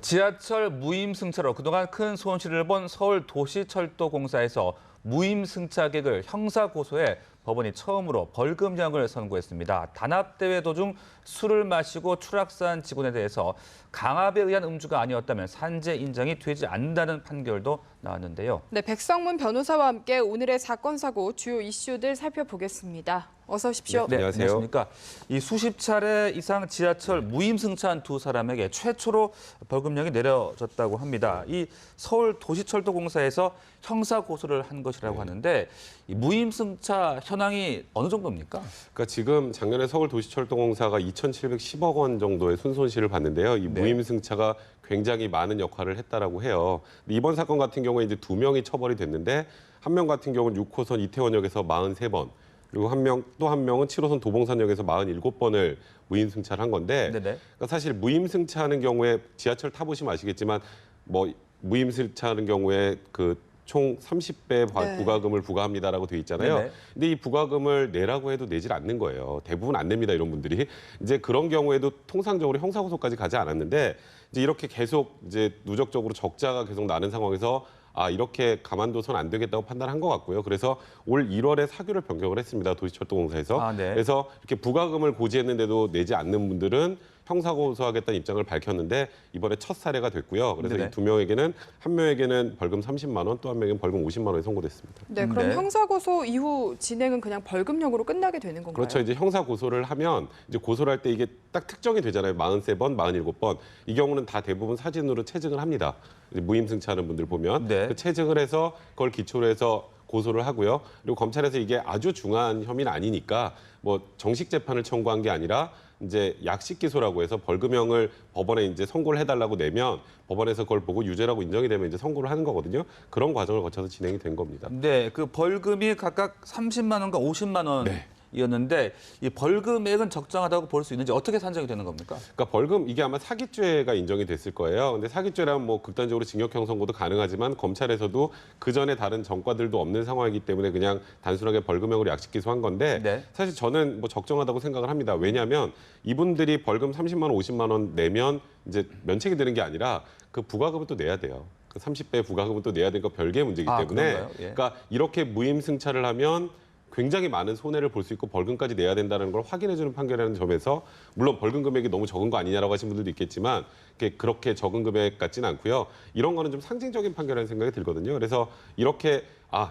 지하철 무임승차로 그동안 큰 손실을 본 서울도시철도공사에서 무임승차객을 형사고소해 법원이 처음으로 벌금형을 선고했습니다. 단합대회 도중 술을 마시고 추락사한 직원에 대해서 강압에 의한 음주가 아니었다면 산재 인정이 되지 않는다는 판결도 나왔는데요. 네, 백성문 변호사와 함께 오늘의 사건, 사고, 주요 이슈들 살펴보겠습니다. 어서 오십시오. 네, 안녕하세요. 안녕하십니까. 이 수십 차례 이상 지하철 무임승차한 두 사람에게 최초로 벌금형이 내려졌다고 합니다. 이 서울도시철도공사에서 형사 고소를 한 것이라고 하는데 이 무임승차 현황이 어느 정도입니까? 그러니까 지금 작년에 서울도시철도공사가 2,710억 원 정도의 순손실을 봤는데요. 이 무임승차가 굉장히 많은 역할을 했다라고 해요. 근데 이번 사건 같은 경우에 이제 2명이 처벌이 됐는데 한 명 같은 경우는 6호선 이태원역에서 43번, 그리고 또 한 명은 7호선 도봉산역에서 47번을 무임승차를 한 건데, 그러니까 사실 무임승차하는 경우에 지하철 타보시면 아시겠지만 뭐 무임승차하는 경우에 그 총 30배 부과금을 부과합니다라고 돼 있잖아요. 근데 이 부과금을 내라고 해도 내질 않는 거예요. 대부분 안 냅니다, 이런 분들이. 이제 그런 경우에도 통상적으로 형사고소까지 가지 않았는데 이제 이렇게 계속 이제 누적적으로 적자가 계속 나는 상황에서 이렇게 가만둬서는 안 되겠다고 판단한 것 같고요. 그래서 올 1월에 사규를 변경을 했습니다. 도시철도공사에서. 그래서 이렇게 부과금을 고지했는데도 내지 않는 분들은 형사고소하겠다는 입장을 밝혔는데 이번에 첫 사례가 됐고요. 그래서 이 두 명에게는 한 명에게는 벌금 30만 원, 또 한 명에게는 벌금 50만 원이 선고됐습니다. 네, 그럼 형사고소 이후 진행은 그냥 벌금형으로 끝나게 되는 건가요? 그렇죠. 이제 형사고소를 하면 이제 고소를 할 때 이게 딱 특정이 되잖아요. 43번, 47번. 이 경우는 다 대부분 사진으로 체증을 합니다. 이제 무임승차하는 분들 보면 그 체증을 해서 그걸 기초로 해서 고소를 하고요. 그리고 검찰에서 이게 아주 중한 혐의는 아니니까 뭐 정식 재판을 청구한 게 아니라 이제 약식 기소라고 해서 벌금형을 법원에 이제 선고를 해달라고 내면 법원에서 그걸 보고 유죄라고 인정이 되면 이제 선고를 하는 거거든요. 그런 과정을 거쳐서 진행이 된 겁니다. 네, 그 벌금이 각각 30만 원과 50만 원. 이었는데 이 벌금액은 적정하다고 볼 수 있는지 어떻게 산정이 되는 겁니까? 그러니까 벌금 이게 아마 사기죄가 인정이 됐을 거예요. 근데 사기죄라면 뭐 극단적으로 징역형 선고도 가능하지만 검찰에서도 그 전에 다른 전과들도 없는 상황이기 때문에 그냥 단순하게 벌금형으로 약식 기소한 건데 사실 저는 뭐 적정하다고 생각을 합니다. 왜냐하면 이분들이 벌금 30만 원, 50만 원 내면 이제 면책이 되는 게 아니라 그 부과금을 또 내야 돼요. 그 30배 부과금은 또 내야 되니까 별개의 문제이기 때문에 그러니까 이렇게 무임승차를 하면 굉장히 많은 손해를 볼 수 있고 벌금까지 내야 된다는 걸 확인해주는 판결이라는 점에서 물론 벌금 금액이 너무 적은 거 아니냐라고 하신 분들도 있겠지만 그렇게 적은 금액 같지는 않고요. 이런 거는 좀 상징적인 판결이라는 생각이 들거든요. 그래서 이렇게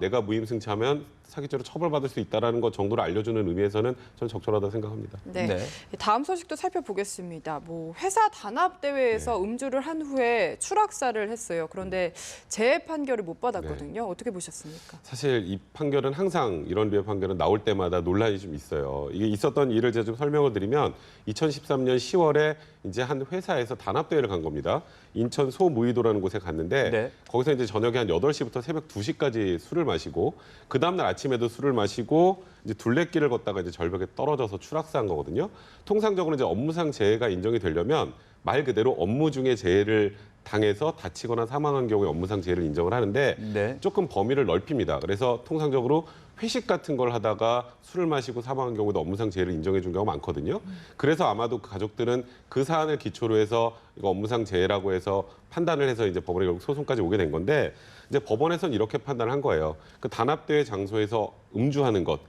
내가 무임승차하면 사기죄로 처벌받을 수 있다는 것 정도를 알려주는 의미에서는 저는 적절하다고 생각합니다. 네. 다음 소식도 살펴보겠습니다. 뭐 회사 단합 대회에서 음주를 한 후에 추락사를 했어요. 그런데 재해 판결을 못 받았거든요. 어떻게 보셨습니까? 사실 이 판결은 항상 이런 류의 판결은 나올 때마다 논란이 좀 있어요. 이게 있었던 일을 제가 좀 설명을 드리면 2013년 10월에 이제 한 회사에서 단합 대회를 간 겁니다. 인천 소무의도라는 곳에 갔는데 거기서 이제 저녁에 한 8시부터 새벽 2시까지 술을 마시고 그 다음날 아침에도 술을 마시고 이제 둘레길을 걷다가 이제 절벽에 떨어져서 추락사한 거거든요. 통상적으로 이제 업무상 재해가 인정이 되려면 말 그대로 업무 중에 재해를 당해서 다치거나 사망한 경우에 업무상 재해를 인정을 하는데 조금 범위를 넓힙니다. 그래서 통상적으로 회식 같은 걸 하다가 술을 마시고 사망한 경우도 업무상 재해를 인정해 준 경우가 많거든요. 그래서 아마도 그 가족들은 그 사안을 기초로 해서 이거 업무상 재해라고 해서 판단을 해서 이제 법원에 결국 소송까지 오게 된 건데 이제 법원에서는 이렇게 판단을 한 거예요. 그 단합대회 장소에서 음주하는 것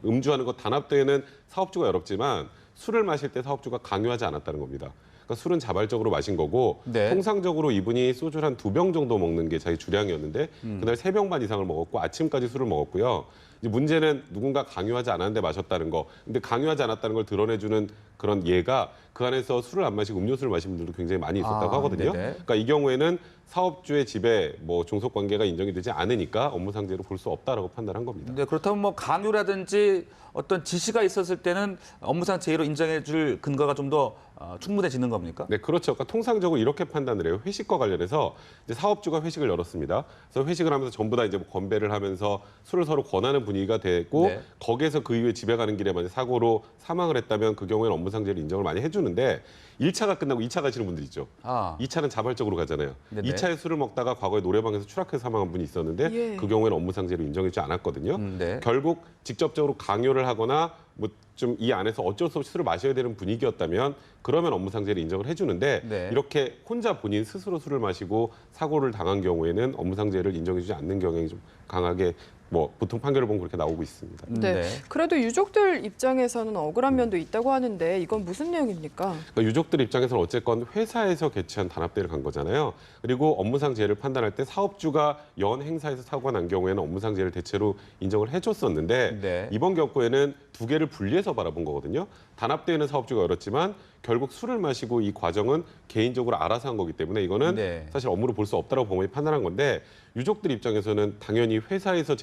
단합대회는 사업주가 어렵지만 술을 마실 때 사업주가 강요하지 않았다는 겁니다. 그러니까 술은 자발적으로 마신 거고 통상적으로 이분이 소주를 한 2병 정도 먹는 게 자기 주량이었는데 그날 3병 반 이상을 먹었고 아침까지 술을 먹었고요. 이제 문제는 누군가 강요하지 않았는데 마셨다는 거. 근데 강요하지 않았다는 걸 드러내주는 그런 예가 그 안에서 술을 안 마시고 음료수를 마신 분들도 굉장히 많이 있었다고 하거든요. 그러니까 이 경우에는 사업주의 집에 뭐 종속관계가 인정이 되지 않으니까 업무상재로 볼 수 없다라고 판단한 겁니다. 그렇다면 뭐 강요라든지 어떤 지시가 있었을 때는 업무상 재해로 인정해 줄 근거가 좀 더 충분해지는 겁니까? 네, 그렇죠. 그러니까 통상적으로 이렇게 판단을 해요. 회식과 관련해서 이제 사업주가 회식을 열었습니다. 그래서 회식을 하면서 전부 다 이제 뭐 건배를 하면서 술을 서로 권하는 분위기가 되고 네. 거기에서 그 이후에 집에 가는 길에 만약 사고로 사망을 했다면 그 경우에는 업무상재를 인정을 많이 해주는데 1차가 끝나고 2차 가시는 분들 있죠. 아, 2차는 자발적으로 가잖아요. 네네. 2차에 술을 먹다가 과거에 노래방에서 추락해서 사망한 분이 있었는데 예. 그 경우에는 업무상재로 인정해주지 않았거든요. 네. 결국 직접적으로 강요를 하거나 뭐 좀 이 안에서 어쩔 수 없이 술을 마셔야 되는 분위기였다면 그러면 업무상재를 인정을 해주는데 네. 이렇게 혼자 본인 스스로 술을 마시고 사고를 당한 경우에는 업무상재를 인정해주지 않는 경향이 좀 강하게 뭐 보통 판결을 보면 그렇게 나오고 있습니다. 네. 그래도 유족들 입장에서는 억울한 면도 있다고 하는데 이건 무슨 내용입니까? 그러니까 유족들 입장에서는 어쨌건 회사에서 개최한 단합대회를 간 거잖아요. 그리고 업무상재해를 판단할 때 사업주가 연 행사에서 사고가 난 경우에는 업무상재해를 대체로 인정을 해줬었는데 네. 이번 경우에는 두 개를 분리해서 바라본 거거든요. 단합대회는 사업주가 열었지만 결국 술을 마시고 이 과정은 개인적으로 알아서 한 거기 때문에 이거는 네. 사실 업무로 볼 수 없다고 법원이 판단한 건데 유족들 입장에서는 당연히 회사에서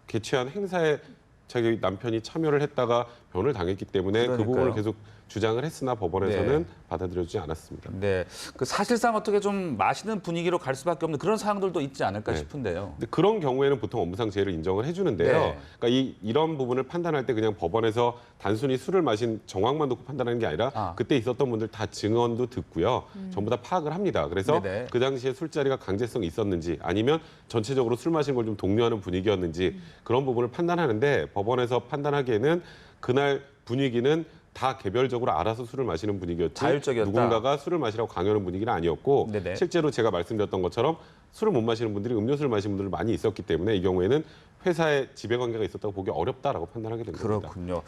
개최한 행사에 자기 남편이 참여를 했다가 변을 당했기 때문에 그 그러니까요. 부분을 계속 주장을 했으나 법원에서는 네. 받아들여주지 않았습니다. 네, 그 사실상 어떻게 좀 마시는 분위기로 갈 수밖에 없는 그런 상황들도 있지 않을까 네. 싶은데요. 근데 그런 경우에는 보통 업무상재해를 인정을 해주는데요. 네. 그러니까 이런 부분을 판단할 때 그냥 법원에서 단순히 술을 마신 정황만 놓고 판단하는 게 아니라 그때 있었던 분들 다 증언도 듣고요. 전부 다 파악을 합니다. 그래서 네네. 그 당시에 술자리가 강제성이 있었는지 아니면 전체적으로 술 마신 걸 좀 독려하는 분위기였는지 그런 부분을 판단하는데 법원에서 판단하기에는 그날 분위기는 다 개별적으로 알아서 술을 마시는 분위기였지 자율적이었다. 누군가가 술을 마시라고 강요하는 분위기는 아니었고 네네. 실제로 제가 말씀드렸던 것처럼 술을 못 마시는 분들이 음료수를 마시는 분들 많이 있었기 때문에 이 경우에는 회사에 지배관계가 있었다고 보기 어렵다라고 판단하게 된 겁니다. 그렇군요.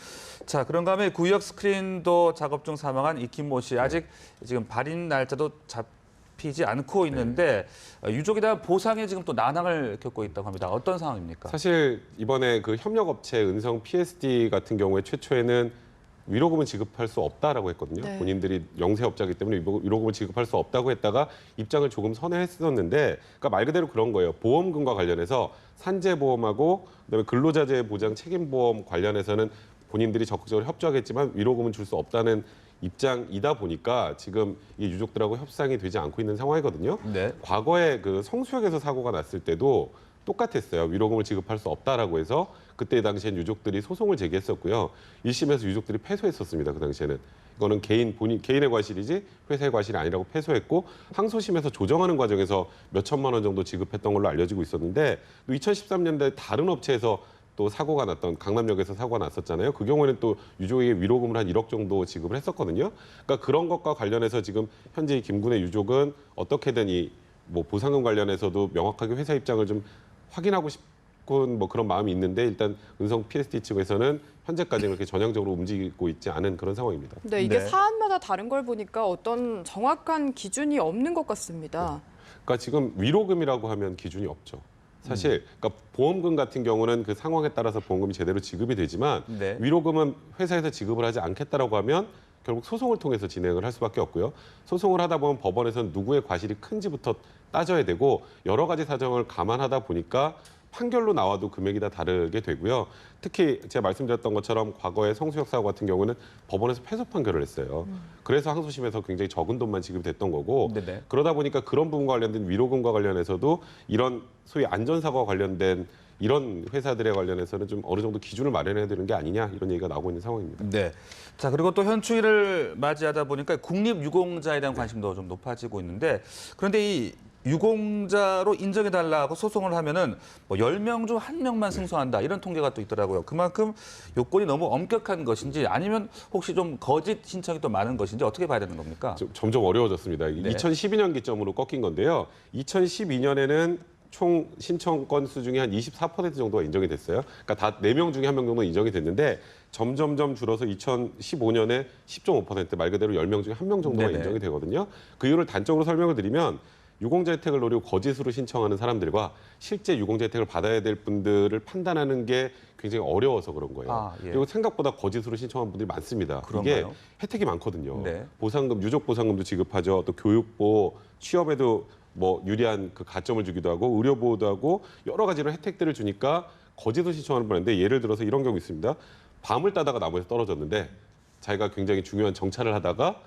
자, 그런가 하면 구역 스크린도 작업 중 사망한 이킴모 씨 아직 지금 발인 날짜도 잡히지 않고 있는데 유족에 대한 보상에 지금 또 난항을 겪고 있다고 합니다. 어떤 상황입니까? 사실 이번에 그 협력업체 은성 PSD 같은 경우에 최초에는 위로금은 지급할 수 없다라고 했거든요. 네. 본인들이 영세업자이기 때문에 위로금을 지급할 수 없다고 했다가 입장을 조금 선회했었는데 그러니까 말 그대로 그런 거예요. 보험금과 관련해서 산재보험하고 그다음에 근로자재 보장 책임보험 관련해서는 본인들이 적극적으로 협조하겠지만 위로금은 줄 수 없다는 입장이다 보니까 지금 이 유족들하고 협상이 되지 않고 있는 상황이거든요. 네. 과거에 그 성수역에서 사고가 났을 때도 똑같았어요. 위로금을 지급할 수 없다라고 해서 그때 당시엔 유족들이 소송을 제기했었고요. 1심에서 유족들이 패소했었습니다. 그 당시에는. 이거는 개인의 과실이지 회사의 과실이 아니라고 패소했고 항소심에서 조정하는 과정에서 몇 천만 원 정도 지급했던 걸로 알려지고 있었는데 또 2013년도에 다른 업체에서 또 사고가 났던 강남역에서 사고가 났었잖아요. 그 경우에는 또 유족에게 위로금을 한 1억 정도 지급을 했었거든요. 그러니까 그런 것과 관련해서 지금 현재 김군의 유족은 어떻게든 이 뭐 보상금 관련해서도 명확하게 회사 입장을 좀 확인하고 싶은 뭐 그런 마음이 있는데 일단 은성 PSD 측에서는 현재까지 그렇게 전향적으로 움직이고 있지 않은 그런 상황입니다. 네, 이게 네. 사안마다 다른 걸 보니까 어떤 정확한 기준이 없는 것 같습니다. 그러니까 지금 위로금이라고 하면 기준이 없죠. 사실 그러니까 보험금 같은 경우는 그 상황에 따라서 보험금이 제대로 지급이 되지만 네. 위로금은 회사에서 지급을 하지 않겠다라고 하면 결국 소송을 통해서 진행을 할 수밖에 없고요. 소송을 하다 보면 법원에서는 누구의 과실이 큰지부터 따져야 되고 여러 가지 사정을 감안하다 보니까 판결로 나와도 금액이 다 다르게 되고요. 특히 제가 말씀드렸던 것처럼 과거에 성수역 사고 같은 경우는 법원에서 패소 판결을 했어요. 그래서 항소심에서 굉장히 적은 돈만 지급이 됐던 거고 네네. 그러다 보니까 그런 부분과 관련된 위로금과 관련해서도 이런 소위 안전사고와 관련된 이런 회사들에 관련해서는 좀 어느 정도 기준을 마련해야 되는 게 아니냐 이런 얘기가 나오고 있는 상황입니다. 네. 자, 그리고 또 현충일을 맞이하다 보니까 국립유공자에 대한 관심도 좀 높아지고 있는데 그런데 이 유공자로 인정해달라고 소송을 하면은 뭐 10명 중 1명만 승소한다 이런 통계가 또 있더라고요. 그만큼 요건이 너무 엄격한 것인지 아니면 혹시 좀 거짓 신청이 또 많은 것인지 어떻게 봐야 되는 겁니까? 점점 어려워졌습니다. 네. 2012년 기점으로 꺾인 건데요. 2012년에는 총 신청 건수 중에 한 24% 정도가 인정이 됐어요. 그러니까 다 4명 중에 1명 정도 인정이 됐는데 점점점 줄어서 2015년에 10.5%, 말 그대로 10명 중에 1명 정도가 네네. 인정이 되거든요. 그 이유를 단적으로 설명을 드리면 유공자 혜택을 노리고 거짓으로 신청하는 사람들과 실제 유공자 혜택을 받아야 될 분들을 판단하는 게 굉장히 어려워서 그런 거예요. 아, 예. 그리고 생각보다 거짓으로 신청한 분들이 많습니다. 그런가요? 이게 혜택이 많거든요. 네. 보상금, 유족 보상금도 지급하죠. 또 교육보, 취업에도 뭐 유리한 그 가점을 주기도 하고 의료보호도 하고 여러 가지 이런 혜택들을 주니까 거짓으로 신청하는 분인데 예를 들어서 이런 경우 있습니다. 밤을 따다가 나무에서 떨어졌는데 자기가 굉장히 중요한 정찰을 하다가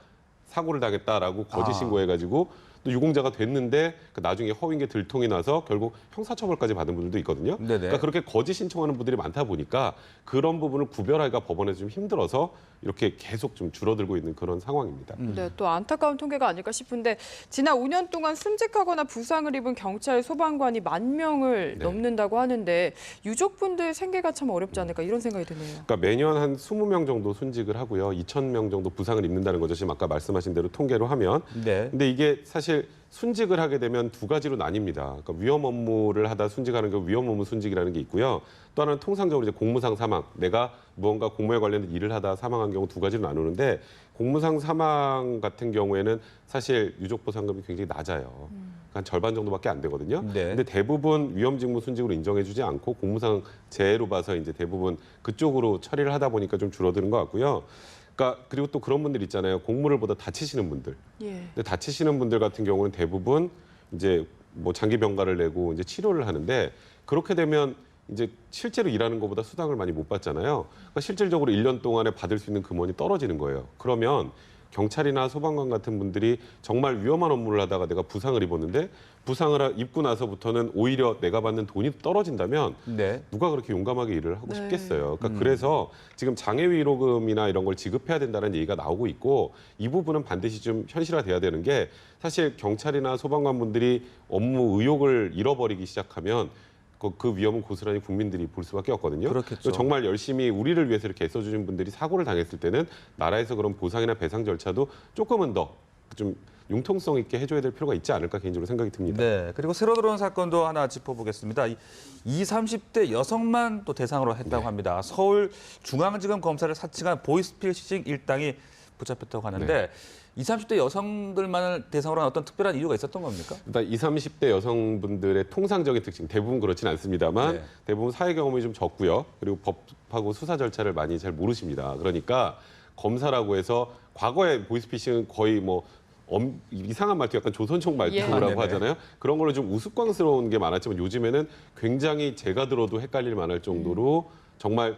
사고를 당했다라고 거짓 아. 신고해가지고 또 유공자가 됐는데 나중에 허위인 게 들통이 나서 결국 형사처벌까지 받은 분들도 있거든요. 네네. 그러니까 그렇게 거짓 신청하는 분들이 많다 보니까 그런 부분을 구별하기가 법원에서 좀 힘들어서 이렇게 계속 좀 줄어들고 있는 그런 상황입니다. 네, 또 안타까운 통계가 아닐까 싶은데 지난 5년 동안 숨직하거나 부상을 입은 경찰 소방관이 10,000명을 네. 넘는다고 하는데 유족분들 생계가 참 어렵지 않을까 이런 생각이 드네요. 그러니까 매년 한 20명 정도 순직을 하고요. 2,000명 정도 부상을 입는다는 거죠. 지금 아까 말씀하신 대로 통계로 하면. 네. 근데 이게 사실 순직을 하게 되면 두 가지로 나뉩니다. 그러니까 위험 업무를 하다 순직하는 게 위험 업무 순직이라는 게 있고요. 또 하나는 통상적으로 이제 공무상 사망. 내가 무언가 공무에 관련된 일을 하다 사망한 경우 두 가지로 나누는데 공무상 사망 같은 경우에는 사실 유족 보상금이 굉장히 낮아요. 한 절반 정도밖에 안 되거든요. 네. 근데 대부분 위험 직무 순직으로 인정해주지 않고 공무상 재해로 봐서 이제 대부분 그쪽으로 처리를 하다 보니까 좀 줄어드는 것 같고요. 그러니까 그리고 또 그런 분들 있잖아요. 공무를 보다 다치시는 분들. 예. 근데 다치시는 분들 같은 경우는 대부분 이제 뭐 장기 병가를 내고 이제 치료를 하는데 그렇게 되면 이제 실제로 일하는 것보다 수당을 많이 못 받잖아요. 그러니까 실질적으로 1년 동안에 받을 수 있는 금원이 떨어지는 거예요. 그러면 경찰이나 소방관 같은 분들이 정말 위험한 업무를 하다가 내가 부상을 입었는데 부상을 입고 나서부터는 오히려 내가 받는 돈이 떨어진다면 네. 누가 그렇게 용감하게 일을 하고 네. 싶겠어요. 그러니까 그래서 지금 장애위로금이나 이런 걸 지급해야 된다는 얘기가 나오고 있고 이 부분은 반드시 좀 현실화돼야 되는 게 사실 경찰이나 소방관분들이 업무 의욕을 잃어버리기 시작하면 그 위험은 고스란히 국민들이 볼 수밖에 없거든요. 그렇겠죠. 정말 열심히 우리를 위해서 이렇게 애써주신 분들이 사고를 당했을 때는 나라에서 그런 보상이나 배상 절차도 조금은 더 좀 융통성 있게 해줘야 될 필요가 있지 않을까 개인적으로 생각이 듭니다. 네. 그리고 새로 들어온 사건도 하나 짚어보겠습니다. 20, 30대 여성만 또 대상으로 했다고 합니다. 서울 중앙지검 검사를 사칭한 보이스피싱 일당이 붙잡혔다고 하는데 20, 30대 여성들만을 대상으로 한 어떤 특별한 이유가 있었던 겁니까? 일단 20, 30대 여성분들의 통상적인 특징, 대부분 그렇진 않습니다만 네. 대부분 사회 경험이 좀 적고요. 그리고 법하고 수사 절차를 많이 잘 모르십니다. 그러니까 검사라고 해서 과거에 보이스피싱은 거의 뭐 이상한 말투, 약간 조선족 말투라고 예. 하잖아요. 그런 걸로 좀 우스꽝스러운 게 많았지만 요즘에는 굉장히 제가 들어도 헷갈릴 만할 정도로 정말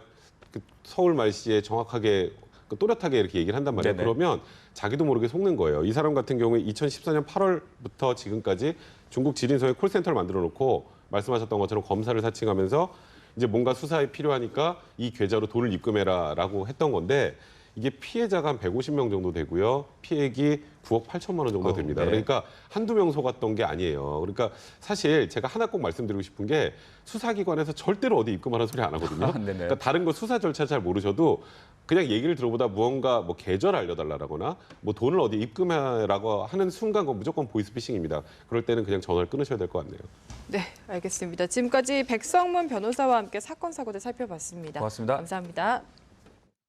그 서울 말씨에 정확하게 또렷하게 이렇게 얘기를 한단 말이에요. 네네. 그러면 자기도 모르게 속는 거예요. 이 사람 같은 경우에 2014년 8월부터 지금까지 중국 지린성에 콜센터를 만들어 놓고 말씀하셨던 것처럼 검사를 사칭하면서 이제 뭔가 수사에 필요하니까 이 계좌로 돈을 입금해라라고 했던 건데 이게 피해자가 한 150명 정도 되고요. 피해액이 9억 8천만 원 정도 됩니다. 네. 그러니까 한두 명 속았던 게 아니에요. 그러니까 사실 제가 하나 꼭 말씀드리고 싶은 게 수사기관에서 절대로 어디 입금하라는 소리 안 하거든요. 네네. 그러니까 다른 거 수사 절차 잘 모르셔도 그냥 얘기를 들어보다 무언가 뭐 계좌를 알려달라거나 뭐 돈을 어디 입금하라고 하는 순간 그건 무조건 보이스피싱입니다. 그럴 때는 그냥 전화를 끊으셔야 될 것 같네요. 네, 알겠습니다. 지금까지 백성문 변호사와 함께 사건 사고를 살펴봤습니다. 고맙습니다. 감사합니다.